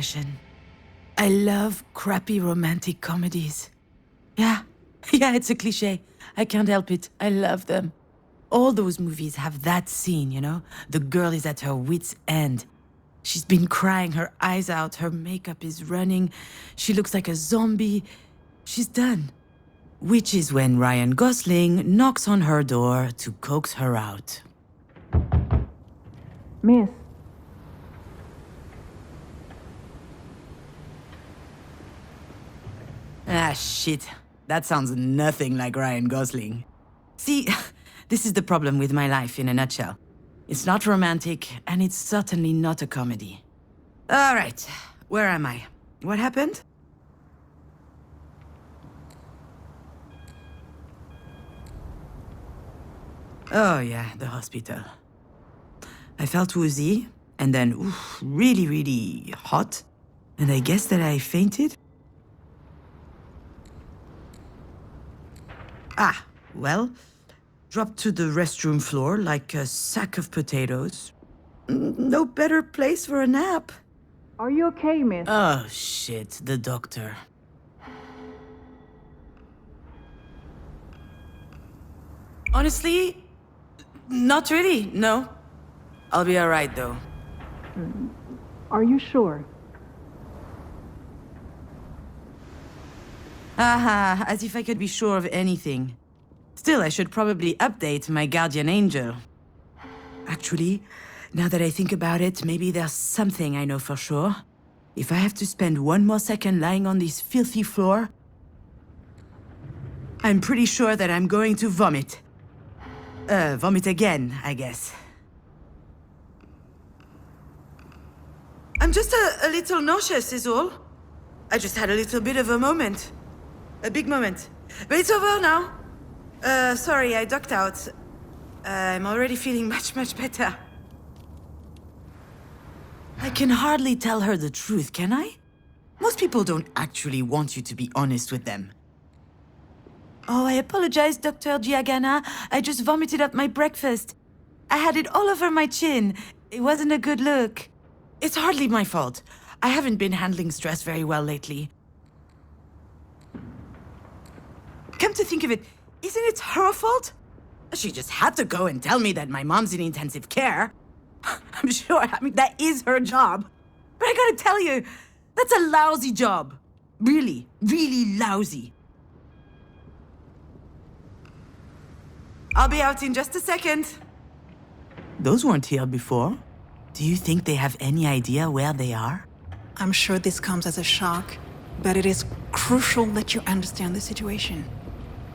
expression. I love crappy romantic comedies. Yeah, yeah, it's a cliché. I can't help it. I love them. All those movies have that scene, you know? The girl is at her wit's end. She's been crying her eyes out, her makeup is running, she looks like a zombie. She's done. Which is when Ryan Gosling knocks on her door to coax her out. Miss. Ah, shit. That sounds nothing like Ryan Gosling. See, this is the problem with my life in a nutshell. It's not romantic, and it's certainly not a comedy. All right, where am I? What happened? Oh yeah, the hospital. I felt woozy, and then really, really hot, and I guess that I fainted? Ah, well, dropped to the restroom floor like a sack of potatoes. No better place for a nap. Are you okay, miss? Oh shit, the doctor. Honestly, not really, no. I'll be alright though. Are you sure? Haha, as if I could be sure of anything. Still, I should probably update my guardian angel. Actually, now that I think about it, maybe there's something I know for sure. If I have to spend one more second lying on this filthy floor, I'm pretty sure that I'm going to vomit. Vomit again, I guess. I'm just a little nauseous is all. I just had a little bit of a moment. A big moment. But it's over now. Sorry, I ducked out. I'm already feeling much better. I can hardly tell her the truth, can I? Most people don't actually want you to be honest with them. Oh, I apologize, Dr. Giagana. I just vomited up my breakfast. I had it all over my chin. It wasn't a good look. It's hardly my fault. I haven't been handling stress very well lately. Come to think of it, isn't it her fault? She just had to go and tell me that my mom's in intensive care. I'm sure, that is her job. But I gotta tell you, that's a lousy job. Really, really lousy. I'll be out in just a second. Those weren't here before. Do you think they have any idea where they are? I'm sure this comes as a shock, but it is crucial that you understand the situation.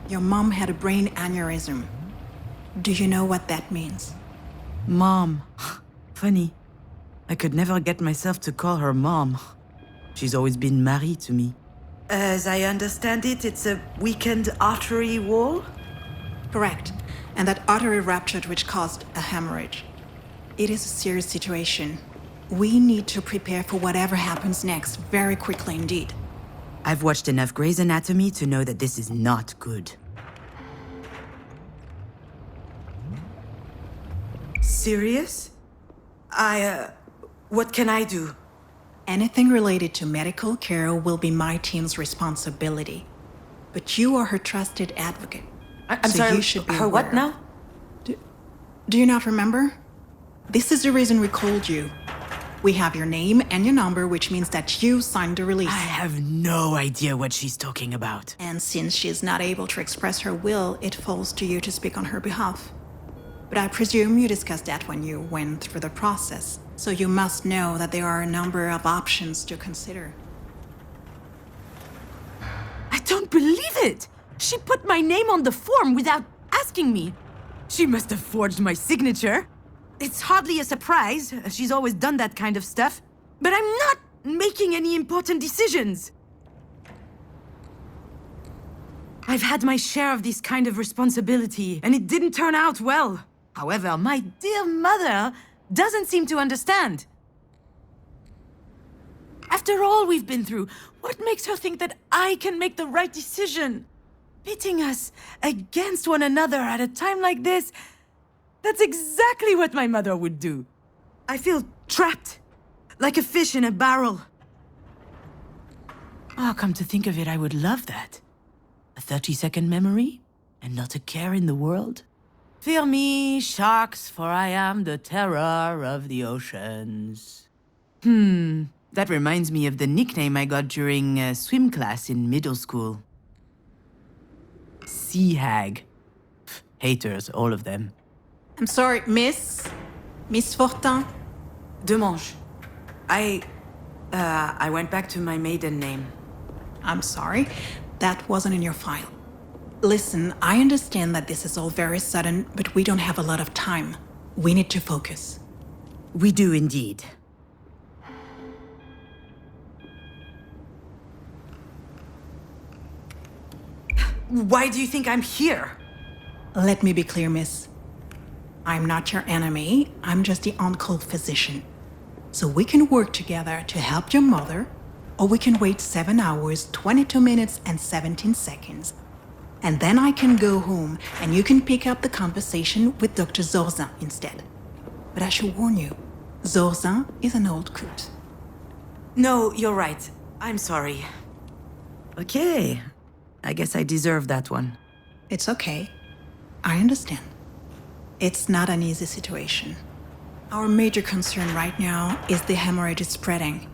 Your mom had a brain aneurysm. Do you know what that means? Mom. Funny. I could never get myself to call her mom. She's always been Marie to me. As I understand it, it's a weakened artery wall? Correct. And that artery ruptured, which caused a hemorrhage. It is a serious situation. We need to prepare for whatever happens next, very quickly indeed. I've watched enough Grey's Anatomy to know that this is not good. Serious? What can I do? Anything related to medical care will be my team's responsibility. But you are her trusted advocate. I'm so sorry, you should be her aware. what now? Do you not remember? This is the reason we called you. We have your name and your number, which means that you signed the release. I have no idea what she's talking about. And since she is not able to express her will, it falls to you to speak on her behalf. But I presume you discussed that when you went through the process. So you must know that there are a number of options to consider. I don't believe it! She put my name on the form without asking me. She must have forged my signature. It's hardly a surprise. She's always done that kind of stuff. But I'm not making any important decisions. I've had my share of this kind of responsibility, and it didn't turn out well. However, my dear mother doesn't seem to understand. After all we've been through, what makes her think that I can make the right decision? Pitting us against one another at a time like this, that's exactly what my mother would do. I feel trapped, like a fish in a barrel. Oh, come to think of it, I would love that. A 30-second memory, and not a care in the world. Fear me, sharks, for I am the terror of the oceans. That reminds me of the nickname I got during swim class in middle school. Sea hag. Haters, all of them. I'm sorry, Miss Fortin. Demange. I went back to my maiden name. I'm sorry, that wasn't in your file. Listen, I understand that this is all very sudden, but we don't have a lot of time. We need to focus. We do indeed. Why do you think I'm here? Let me be clear, miss. I'm not your enemy, I'm just the on-call physician. So we can work together to help your mother, or we can wait 7 hours, 22 minutes, and 17 seconds. And then I can go home, and you can pick up the conversation with Dr. Zorzin instead. But I should warn you, Zorzin is an old coot. No, you're right. I'm sorry. Okay. I guess I deserve that one. It's okay. I understand. It's not an easy situation. Our major concern right now is the hemorrhage is spreading.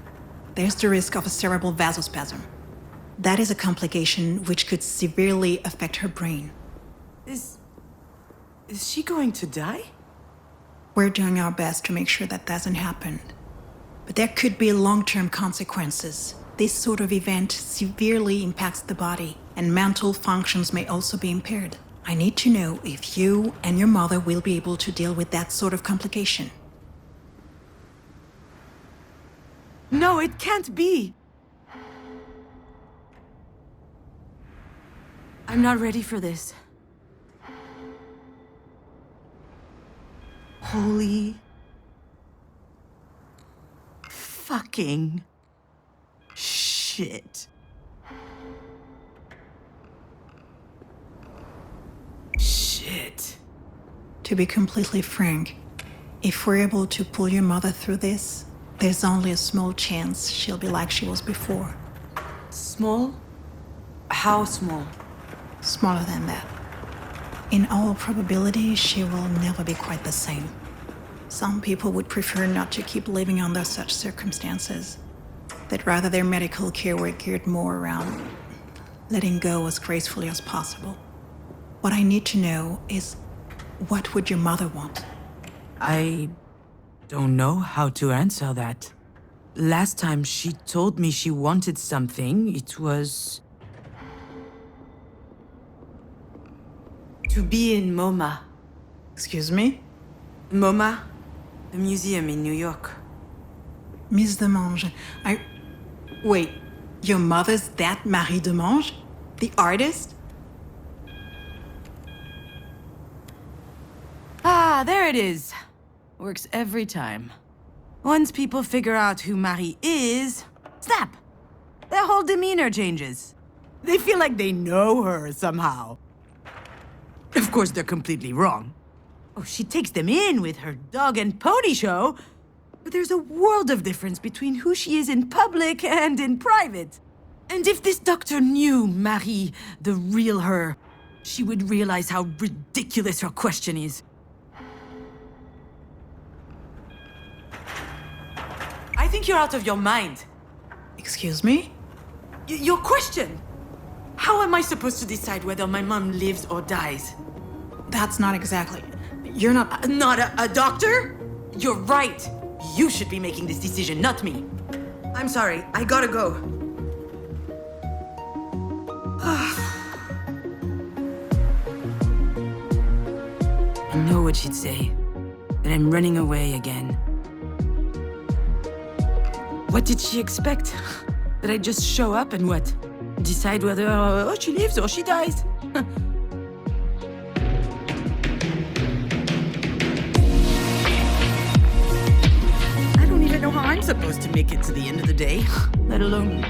There's the risk of a cerebral vasospasm. That is a complication which could severely affect her brain. Is she going to die? We're doing our best to make sure that doesn't happen. But there could be long-term consequences. This sort of event severely impacts the body, and mental functions may also be impaired. I need to know if you and your mother will be able to deal with that sort of complication. No, it can't be. I'm not ready for this. Holy fucking shit. Shit. To be completely frank, if we're able to pull your mother through this, there's only a small chance she'll be like she was before. Small? How small? Smaller than that. In all probability, she will never be quite the same. Some people would prefer not to keep living under such circumstances. That rather their medical care were geared more around letting go as gracefully as possible. What I need to know is, what would your mother want? I don't know how to answer that. Last time she told me she wanted something, it was to be in MoMA. Excuse me? MoMA? The museum in New York. Miss Demange, Wait, your mother's that Marie Demange? The artist? Ah, there it is. Works every time. Once people figure out who Marie is, snap! Their whole demeanor changes. They feel like they know her somehow. Of course, they're completely wrong. Oh, she takes them in with her dog and pony show, but there's a world of difference between who she is in public and in private. And if this doctor knew Marie, the real her, she would realize how ridiculous her question is. I think you're out of your mind. Excuse me? Your question! How am I supposed to decide whether my mom lives or dies? That's not exactly... You're not... Not a doctor? You're right. You should be making this decision, not me. I'm sorry, I gotta go. I know what she'd say. That I'm running away again. What did she expect? That I just show up and what? Decide whether she lives or she dies? I don't even know how I'm supposed to make it to the end of the day, let alone...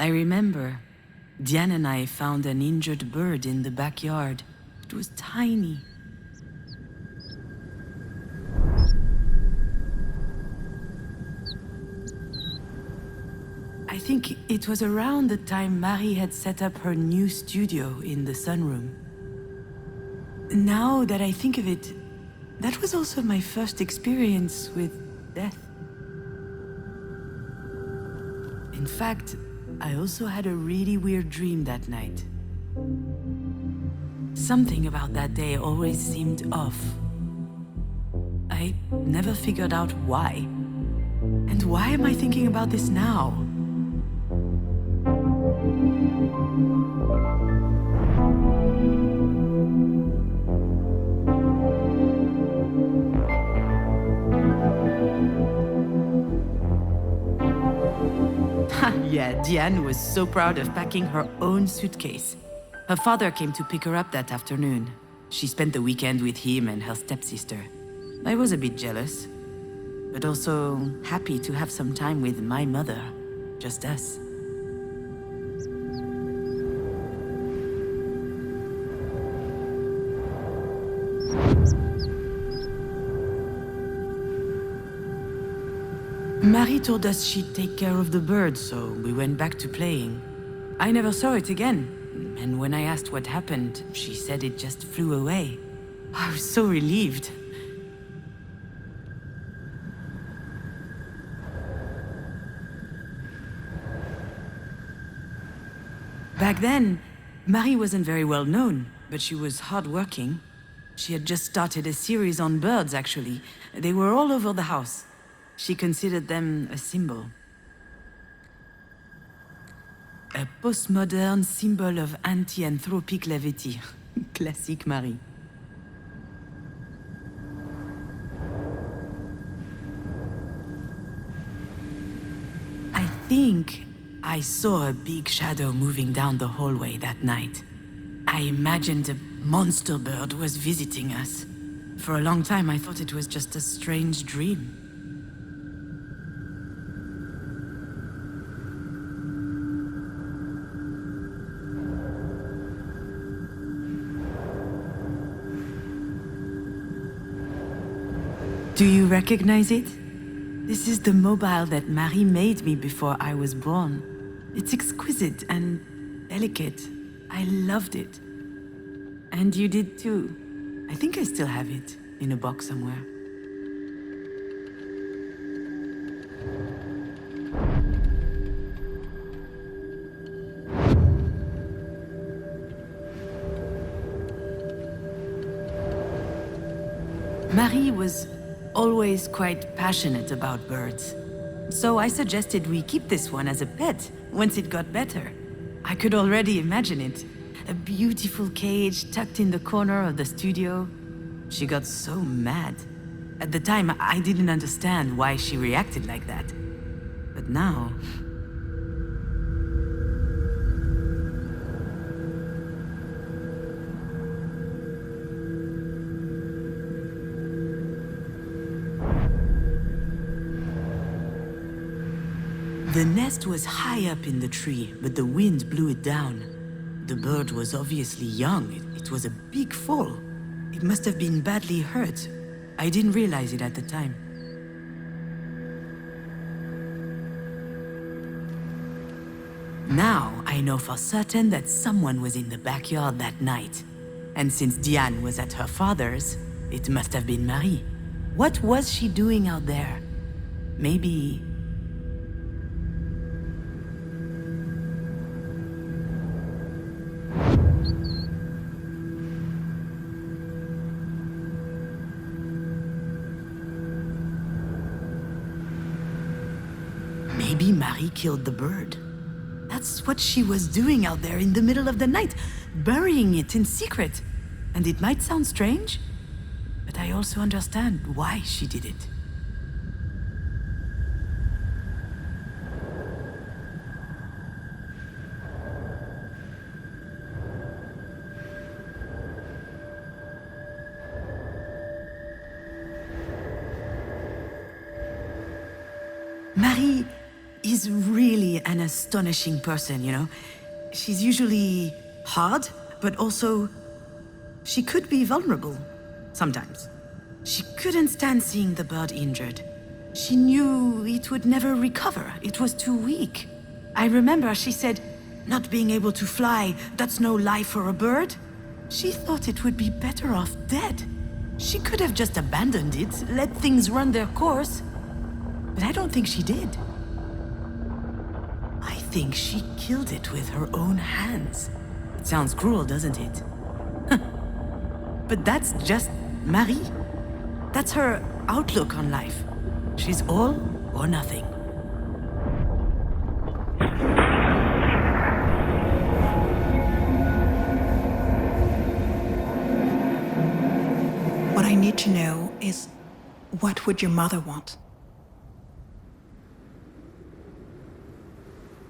I remember Diane and I found an injured bird in the backyard. It was tiny. I think it was around the time Marie had set up her new studio in the sunroom. Now that I think of it, that was also my first experience with death. In fact, I also had a really weird dream that night. Something about that day always seemed off. I never figured out why. And why am I thinking about this now? Yeah, Diane was so proud of packing her own suitcase. Her father came to pick her up that afternoon. She spent the weekend with him and her stepsister. I was a bit jealous, but also happy to have some time with my mother, just us. Marie told us she'd take care of the bird, so we went back to playing. I never saw it again, and when I asked what happened, she said it just flew away. I was so relieved. Back then, Marie wasn't very well known, but she was hardworking. She had just started a series on birds, actually. They were all over the house. She considered them a symbol. A postmodern symbol of anti-anthropic levity. Classique Marie. I think I saw a big shadow moving down the hallway that night. I imagined a monster bird was visiting us. For a long time, I thought it was just a strange dream. Do you recognize it? This is the mobile that Marie made me before I was born. It's exquisite and delicate. I loved it. And you did too. I think I still have it in a box somewhere. Marie was always quite passionate about birds. So I suggested we keep this one as a pet once it got better. I could already imagine it. A beautiful cage tucked in the corner of the studio. She got so mad. At the time, I didn't understand why she reacted like that. But now... The nest was high up in the tree, but the wind blew it down. The bird was obviously young. It was a big fall. It must have been badly hurt. I didn't realize it at the time. Now I know for certain that someone was in the backyard that night. And since Diane was at her father's, it must have been Marie. What was she doing out there? Maybe... Maybe Marie killed the bird. That's what she was doing out there in the middle of the night, burying it in secret. And it might sound strange, but I also understand why she did it. Marie is really an astonishing person, you know? She's usually hard, but also she could be vulnerable sometimes. She couldn't stand seeing the bird injured. She knew it would never recover. It was too weak. I remember she said, "Not being able to fly, that's no life for a bird." She thought it would be better off dead. She could have just abandoned it, let things run their course. But I don't think she did. I think she killed it with her own hands. It sounds cruel, doesn't it? But that's just Marie. That's her outlook on life. She's all or nothing. What I need to know is, what would your mother want?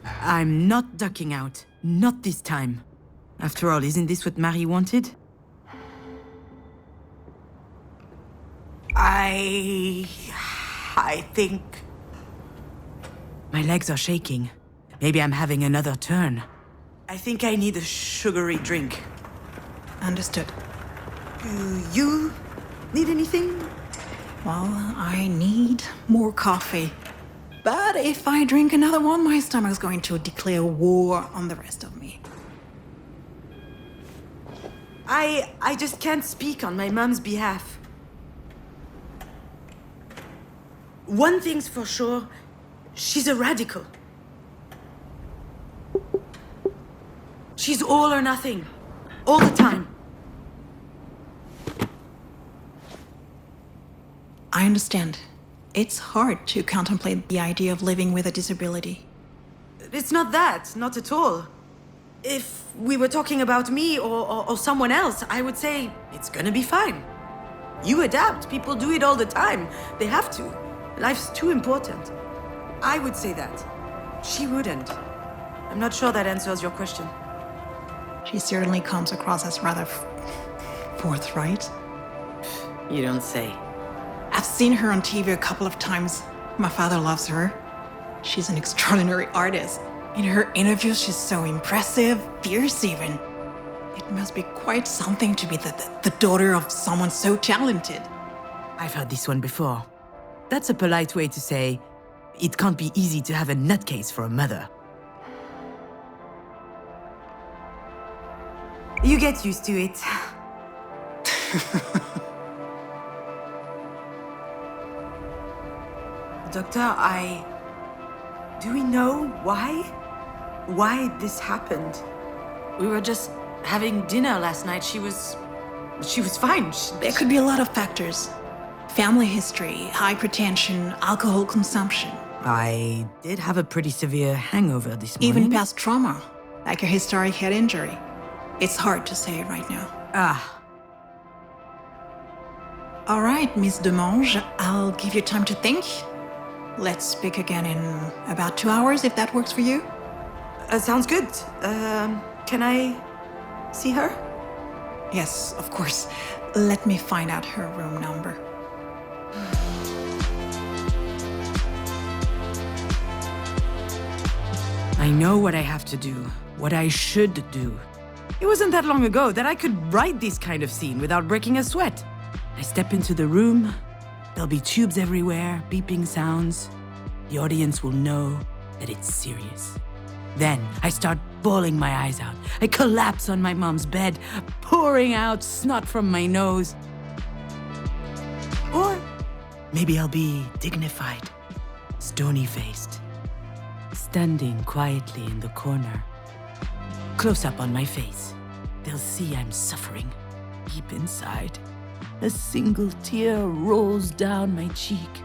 I'm not ducking out. Not this time. After all, isn't this what Marie wanted? I think... My legs are shaking. Maybe I'm having another turn. I think I need a sugary drink. Understood. Do you need anything? Well, I need more coffee. But if I drink another one, my stomach's going to declare war on the rest of me. I just can't speak on my mom's behalf. One thing's for sure, she's a radical. She's all or nothing, all the time. I understand. It's hard to contemplate the idea of living with a disability. It's not that, not at all. If we were talking about me or someone else, I would say it's gonna be fine. You adapt, people do it all the time. They have to. Life's too important. I would say that. She wouldn't. I'm not sure that answers your question. She certainly comes across as rather forthright. You don't say. I've seen her on TV a couple of times. My father loves her. She's an extraordinary artist. In her interviews, she's so impressive, fierce even. It must be quite something to be the daughter of someone so talented. I've heard this one before. That's a polite way to say, it can't be easy to have a nutcase for a mother. You get used to it. Doctor, do we know why this happened? We were just having dinner last night. She was fine. There could be a lot of factors. Family history, hypertension, alcohol consumption. I did have a pretty severe hangover this morning. Even past trauma, like a historic head injury. It's hard to say right now. All right, Miss Demange, I'll give you time to think. Let's speak again in about 2 hours, if that works for you. Sounds good. Can I see her? Yes, of course. Let me find out her room number. I know what I have to do, what I should do. It wasn't that long ago that I could write this kind of scene without breaking a sweat. I step into the room, there'll be tubes everywhere, beeping sounds. The audience will know that it's serious. Then I start bawling my eyes out. I collapse on my mom's bed, pouring out snot from my nose. Or maybe I'll be dignified, stony-faced, standing quietly in the corner. Close up on my face. They'll see I'm suffering. Deep inside, a single tear rolls down my cheek.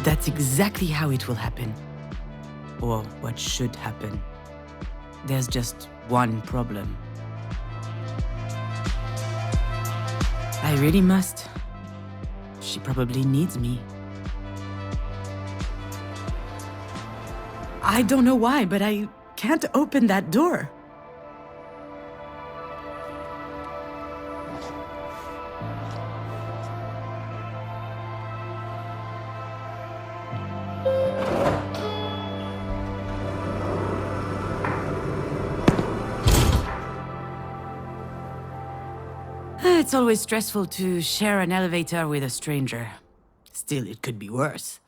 That's exactly how it will happen. Or what should happen. There's just one problem. I really must. She probably needs me. I don't know why, but I can't open that door. It's always stressful to share an elevator with a stranger. Still, it could be worse.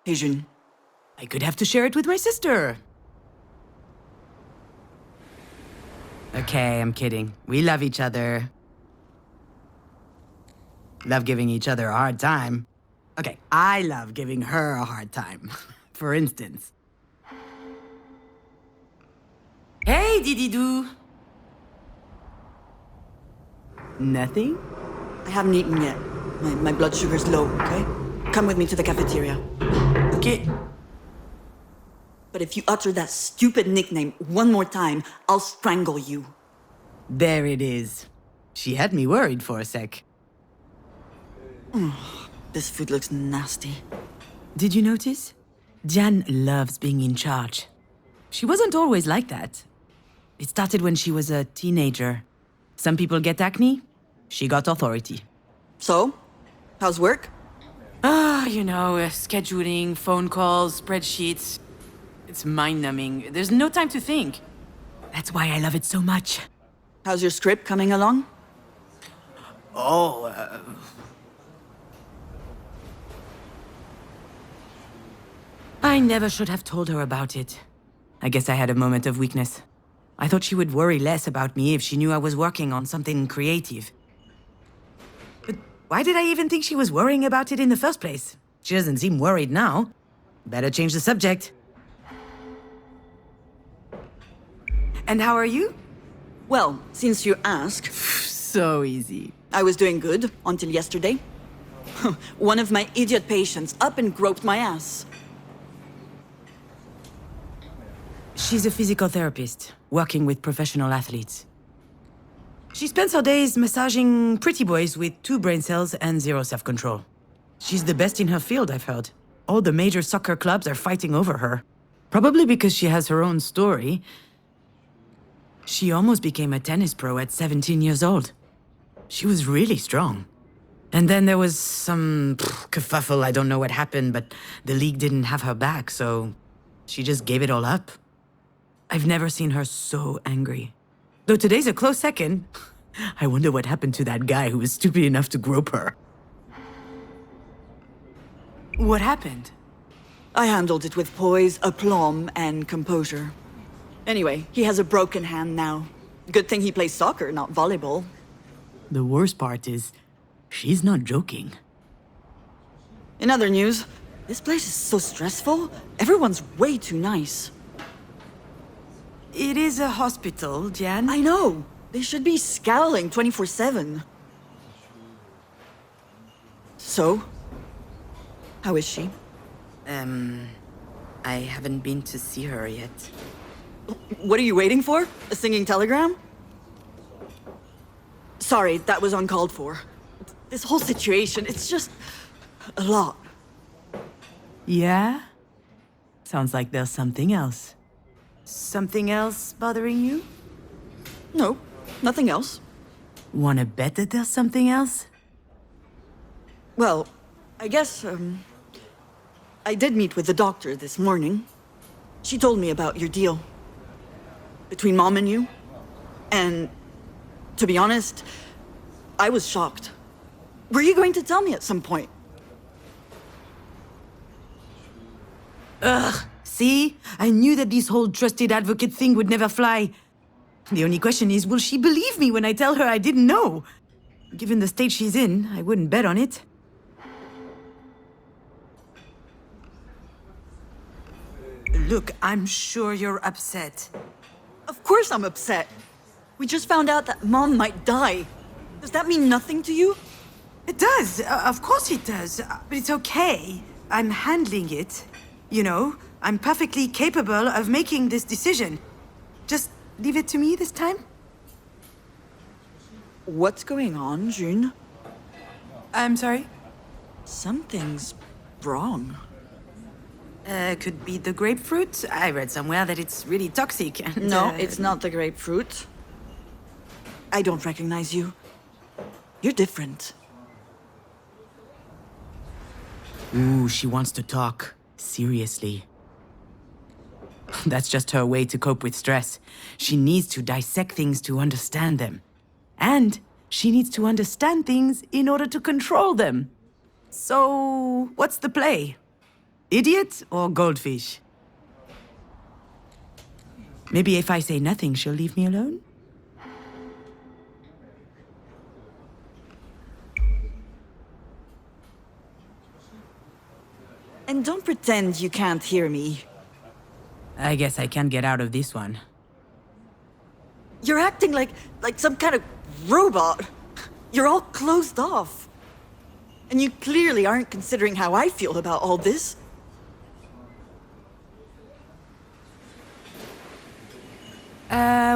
Hey, Junon. I could have to share it with my sister. Okay, I'm kidding. We love each other. Love giving each other a hard time. Okay, I love giving her a hard time. For instance. Hey, Didi-doo! Nothing? I haven't eaten yet. My blood sugar's low, okay? Come with me to the cafeteria. Okay. But if you utter that stupid nickname one more time, I'll strangle you. There it is. She had me worried for a sec. This food looks nasty. Did you notice? Diane loves being in charge. She wasn't always like that. It started when she was a teenager. Some people get acne. She got authority. So? How's work? Scheduling, phone calls, spreadsheets. It's mind-numbing. There's no time to think. That's why I love it so much. How's your script coming along? I never should have told her about it. I guess I had a moment of weakness. I thought she would worry less about me if she knew I was working on something creative. But why did I even think she was worrying about it in the first place? She doesn't seem worried now. Better change the subject. And how are you? Well, since you ask, So easy. I was doing good until yesterday. One of my idiot patients up and groped my ass. She's a physical therapist, working with professional athletes. She spends her days massaging pretty boys with 2 brain cells and 0 self-control. She's the best in her field, I've heard. All the major soccer clubs are fighting over her. Probably because she has her own story. She almost became a tennis pro at 17 years old. She was really strong. And then there was some kerfuffle, I don't know what happened, but the league didn't have her back, so she just gave it all up. I've never seen her so angry. Though today's a close second. I wonder what happened to that guy who was stupid enough to grope her. What happened? I handled it with poise, aplomb, and composure. Anyway, he has a broken hand now. Good thing he plays soccer, not volleyball. The worst part is, she's not joking. In other news, this place is so stressful. Everyone's way too nice. It is a hospital, Jan. I know. They should be scowling 24/7. So? How is she? I haven't been to see her yet. What are you waiting for? A singing telegram? Sorry, that was uncalled for. This whole situation, it's just a lot. Yeah? Sounds like there's something else. Something else bothering you? No, nothing else. Wanna bet that there's something else? Well, I guess, I did meet with the doctor this morning. She told me about your deal. Between Mom and you. And, to be honest, I was shocked. Were you going to tell me at some point? Ugh, see? I knew that this whole trusted advocate thing would never fly. The only question is, will she believe me when I tell her I didn't know? Given the state she's in, I wouldn't bet on it. Look, I'm sure you're upset. Of course I'm upset. We just found out that Mom might die. Does that mean nothing to you? It does. Of course it does. But it's okay. I'm handling it. You know, I'm perfectly capable of making this decision. Just leave it to me this time. What's going on, June? I'm sorry? Something's wrong. Could be the grapefruit. I read somewhere that it's really toxic. And, No, it's not the grapefruit. I don't recognize you. You're different. Ooh, she wants to talk. Seriously. That's just her way to cope with stress. She needs to dissect things to understand them. And she needs to understand things in order to control them. So, what's the play? Idiot or goldfish? Maybe if I say nothing, she'll leave me alone? And don't pretend you can't hear me. I guess I can't get out of this one. You're acting like some kind of robot. You're all closed off. And you clearly aren't considering how I feel about all this.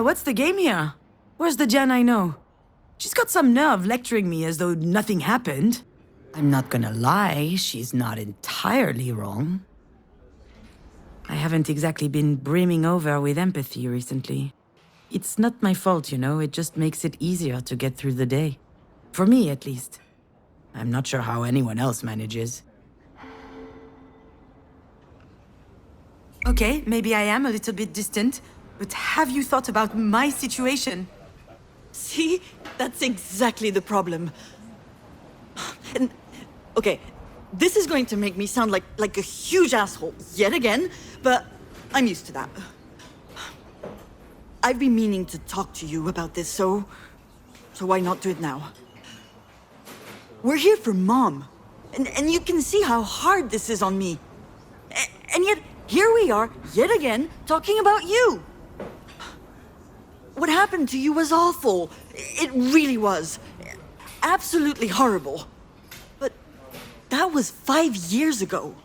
What's the game here? Where's the Jan I know? She's got some nerve lecturing me as though nothing happened. I'm not gonna lie, she's not entirely wrong. I haven't exactly been brimming over with empathy recently. It's not my fault, you know, it just makes it easier to get through the day. For me, at least. I'm not sure how anyone else manages. Okay, maybe I am a little bit distant, but have you thought about my situation? See? That's exactly the problem. And, okay, this is going to make me sound like a huge asshole yet again, but I'm used to that. I've been meaning to talk to you about this, so why not do it now? We're here for Mom, and you can see how hard this is on me. And yet, here we are, yet again, talking about you. What happened to you was awful. It really was. Absolutely horrible. But that was 5 years ago.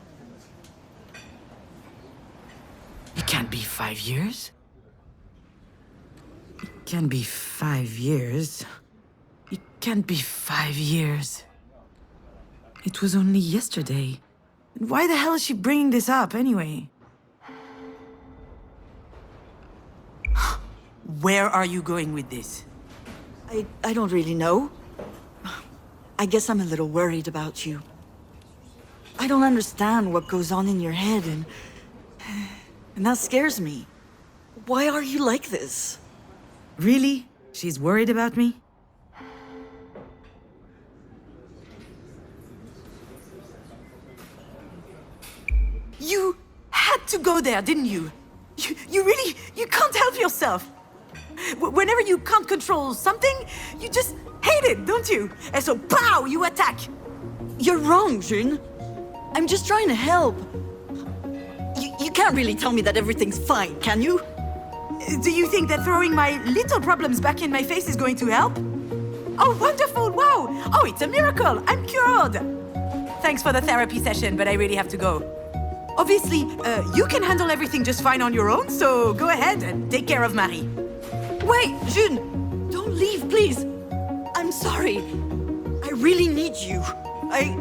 It can't be 5 years. It can't be 5 years. It can't be 5 years. It was only yesterday. Why the hell is she bringing this up, anyway? Where are you going with this? I don't really know. I guess I'm a little worried about you. I don't understand what goes on in your head, and that scares me. Why are you like this? Really? She's worried about me? You had to go there, didn't you? You can't help yourself. Whenever you can't control something, you just hate it, don't you? And so, pow, you attack. You're wrong, June. I'm just trying to help. You can't really tell me that everything's fine, can you? Do you think that throwing my little problems back in my face is going to help? Oh, wonderful, wow. Oh, it's a miracle, I'm cured. Thanks for the therapy session, but I really have to go. Obviously, you can handle everything just fine on your own, so go ahead and take care of Marie. Wait, June! Don't leave, please! I'm sorry. I really need you. I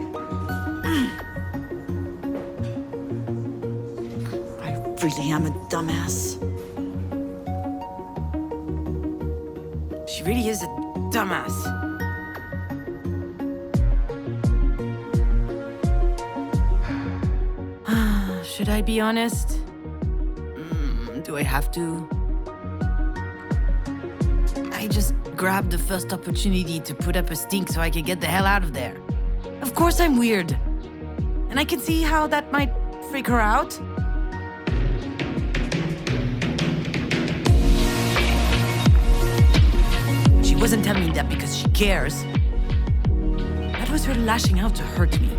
really am a dumbass. She really is a dumbass. Should I be honest? Do I have to? I just grabbed the first opportunity to put up a stink so I could get the hell out of there. Of course I'm weird. And I can see how that might freak her out. She wasn't telling me that because she cares. That was her lashing out to hurt me.